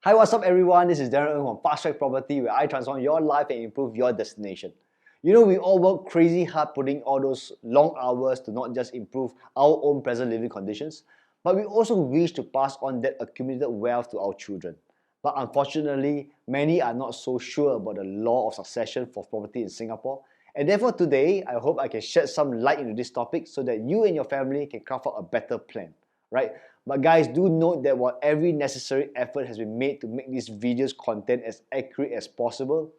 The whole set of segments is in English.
Hi, what's up everyone? This is Darren Ng from Fast Track Property, where I transform your life and improve your destination. You know, we all work crazy hard putting all those long hours to not just improve our own present living conditions, but we also wish to pass on that accumulated wealth to our children. But unfortunately, many are not so sure about the law of succession for property in Singapore. And therefore today, I hope I can shed some light into this topic so that you and your family can craft out a better plan, right? But guys, do note that while every necessary effort has been made to make this video's content as accurate as possible,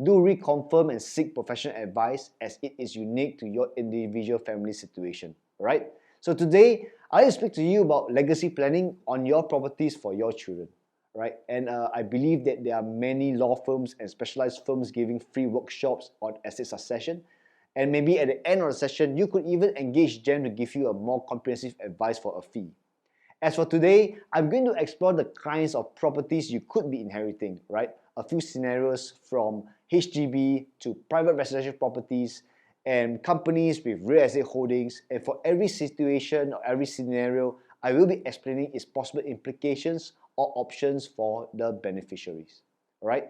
do reconfirm and seek professional advice as it is unique to your individual family situation, right? So today, I'll speak to you about legacy planning on your properties for your children, right? And I believe that there are many law firms and specialized firms giving free workshops on asset succession. And maybe at the end of the session, you could even engage them to give you a more comprehensive advice for a fee. As for today, I'm going to explore the kinds of properties you could be inheriting, right? A few scenarios from HDB to private residential properties and companies with real estate holdings. And for every situation or every scenario, I will be explaining its possible implications or options for the beneficiaries, all right?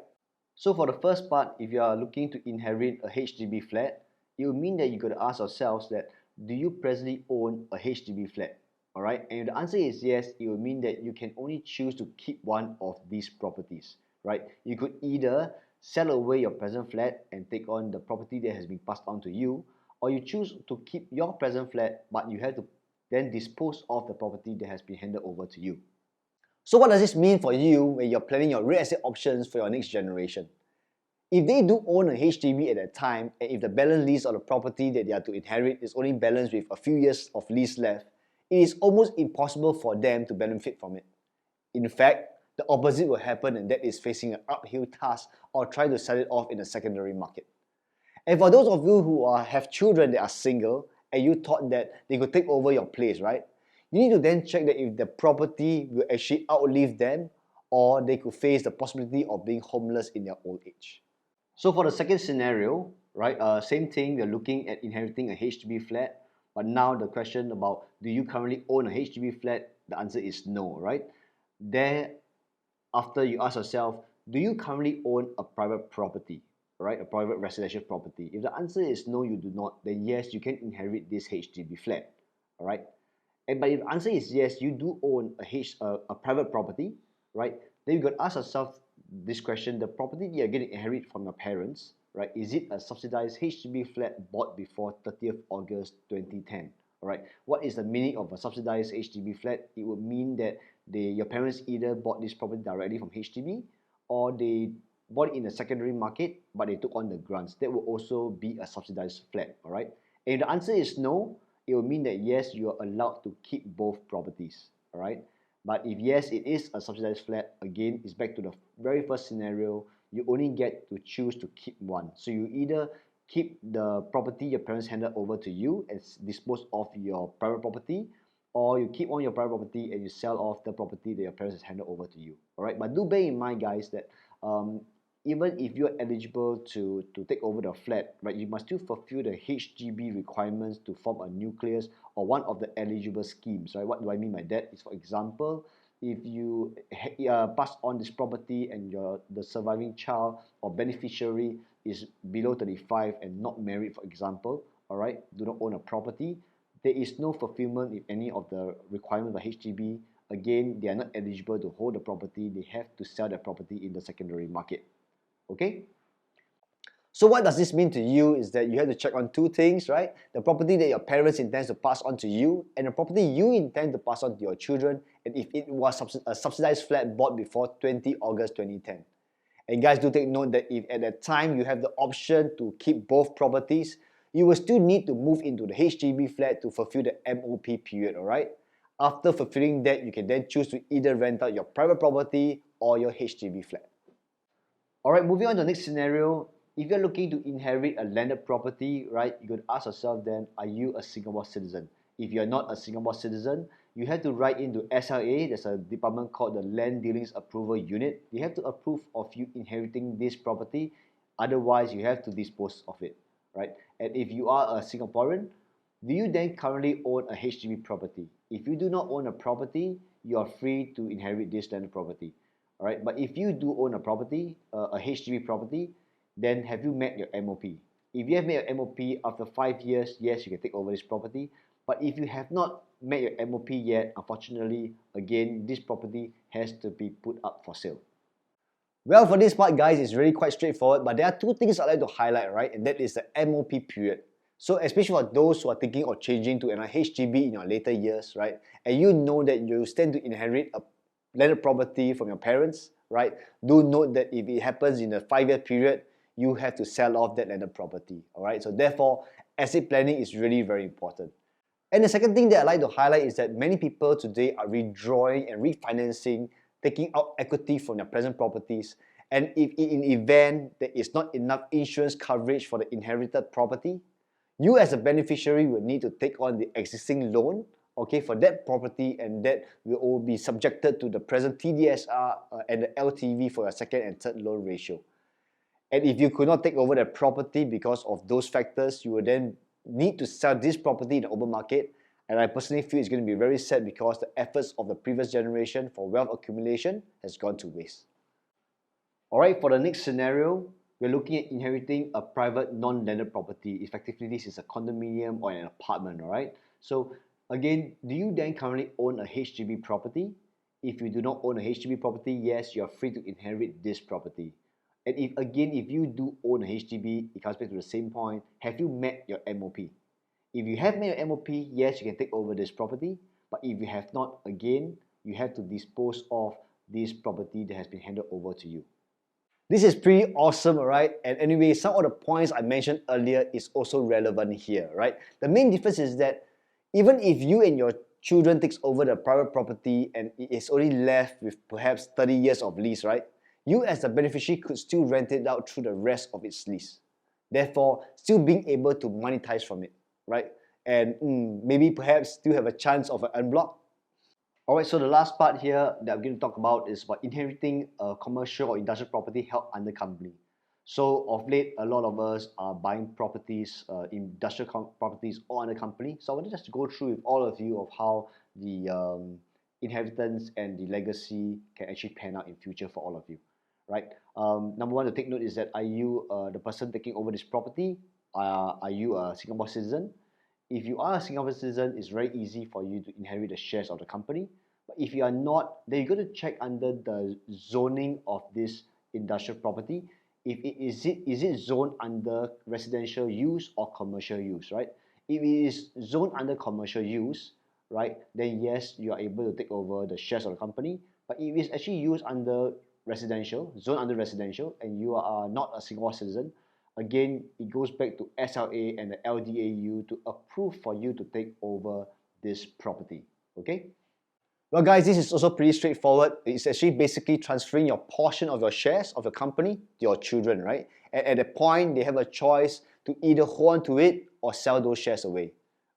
So for the first part, if you are looking to inherit a HDB flat, it will mean that you got to ask yourselves that, do you presently own a HDB flat? All right, and if the answer is yes, it will mean that you can only choose to keep one of these properties, right? You could either sell away your present flat and take on the property that has been passed on to you, or you choose to keep your present flat, but you have to then dispose of the property that has been handed over to you. So what does this mean for you when you're planning your real estate options for your next generation? If they do own a HDB at that time, and if the balance lease of the property that they are to inherit is only balanced with a few years of lease left, it is almost impossible for them to benefit from it. In fact, the opposite will happen, and that is facing an uphill task or trying to sell it off in the secondary market. And for those of you who have children that are single and you thought that they could take over your place, right? You need to then check that if the property will actually outlive them or they could face the possibility of being homeless in their old age. So for the second scenario, right, same thing, we're looking at inheriting a HDB flat, but now the question about do you currently own a HDB flat, the answer is no, right? Thereafter you ask yourself, do you currently own a private property, right, a private residential property? If the answer is no, you do not, then yes, you can inherit this HDB flat, all right? But if the answer is yes, you do own a private property, right? Then you got to ask yourself this question: the property you're going to inherit from your parents, right? Is it a subsidized HDB flat bought before 30th August 2010? All right. What is the meaning of a subsidized HDB flat? It would mean that your parents either bought this property directly from HDB or they bought it in the secondary market, but they took on the grants. That will also be a subsidized flat. All right. And if the answer is no, it will mean that yes, you are allowed to keep both properties, all right? But if yes, it is a subsidized flat, again, it's back to the very first scenario, you only get to choose to keep one. So you either keep the property your parents handed over to you and dispose of your private property, or you keep on your private property and you sell off the property that your parents has handed over to you, all right? But do bear in mind, guys, that even if you're eligible to take over the flat, right, you must still fulfill the HDB requirements to form a nucleus or one of the eligible schemes, right? What do I mean by that? Is, for example, if you pass on this property and the surviving child or beneficiary is below 35 and not married, for example, all right, do not own a property, there is no fulfillment if any of the requirements of HDB. Again, they are not eligible to hold the property. They have to sell their property in the secondary market. Okay? So what does this mean to you is that you have to check on two things, right? The property that your parents intend to pass on to you and the property you intend to pass on to your children, and if it was a subsidized flat bought before 20 August 2010. And guys, do take note that if at that time you have the option to keep both properties, you will still need to move into the HDB flat to fulfill the MOP period, alright? After fulfilling that, you can then choose to either rent out your private property or your HDB flat. Alright, moving on to the next scenario. If you're looking to inherit a landed property, right, you could ask yourself then, are you a Singapore citizen? If you're not a Singapore citizen, you have to write into SLA. There's a department called the Land Dealings Approval Unit. They have to approve of you inheriting this property. Otherwise, you have to dispose of it, right? And if you are a Singaporean, do you then currently own a HDB property? If you do not own a property, you are free to inherit this landed property. All right, but if you do own a property, a HDB property, then have you met your MOP? If you have made your MOP after 5 years, yes, you can take over this property. But if you have not met your MOP yet, unfortunately, again, this property has to be put up for sale. Well, for this part, guys, it's really quite straightforward, but there are two things I'd like to highlight, right? And that is the MOP period. So especially for those who are thinking of changing to an HDB in your later years, right? And you know that you stand to inherit a landed property from your parents, right? Do note that if it happens in a 5-year period, you have to sell off that landed property, all right? So therefore, asset planning is really very important. And the second thing that I'd like to highlight is that many people today are withdrawing and refinancing, taking out equity from their present properties. And if in the event there is not enough insurance coverage for the inherited property, you as a beneficiary will need to take on the existing loan, okay, for that property, and that will all be subjected to the present TDSR and the LTV for your second and third loan ratio. And if you could not take over the property because of those factors, you will then need to sell this property in the open market. And I personally feel it's going to be very sad because the efforts of the previous generation for wealth accumulation has gone to waste. Alright, for the next scenario, we're looking at inheriting a private non-landed property. Effectively, this is a condominium or an apartment, alright? So again, do you then currently own a HDB property? If you do not own a HDB property, yes, you are free to inherit this property. And if you do own a HDB, it comes back to the same point. Have you met your MOP? If you have met your MOP, yes, you can take over this property. But if you have not, again, you have to dispose of this property that has been handed over to you. This is pretty awesome, right? And anyway, some of the points I mentioned earlier is also relevant here, right? The main difference is that even if you and your children takes over the private property and it is only left with perhaps 30 years of lease, right? You as the beneficiary could still rent it out through the rest of its lease. Therefore, still being able to monetize from it, right? And maybe perhaps still have a chance of an unblock. Alright, so the last part here that I'm going to talk about is about inheriting a commercial or industrial property held under company. So of late, a lot of us are buying properties, industrial properties or under company. So I want to just go through with all of you of how the inheritance and the legacy can actually pan out in future for all of you. Right. Number one to take note is that are you the person taking over this property? Are you a Singapore citizen? If you are a Singapore citizen, it's very easy for you to inherit the shares of the company. But if you are not, then you're going to check under the zoning of this industrial property. Is it zoned under residential use or commercial use, right? If it is zoned under commercial use, right, then yes, you are able to take over the shares of the company. But if it's actually used under zone under residential, and you are not a Singapore citizen, again, it goes back to SLA and the LDAU to approve for you to take over this property, okay? Well, guys, this is also pretty straightforward. It's actually basically transferring your portion of your shares of your company to your children, right? And at that point, they have a choice to either hold on to it or sell those shares away,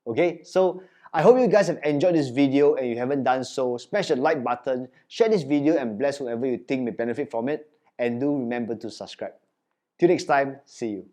okay? So I hope you guys have enjoyed this video, and if you haven't done so, smash the like button, share this video, and bless whoever you think may benefit from it. And do remember to subscribe. Till next time, see you.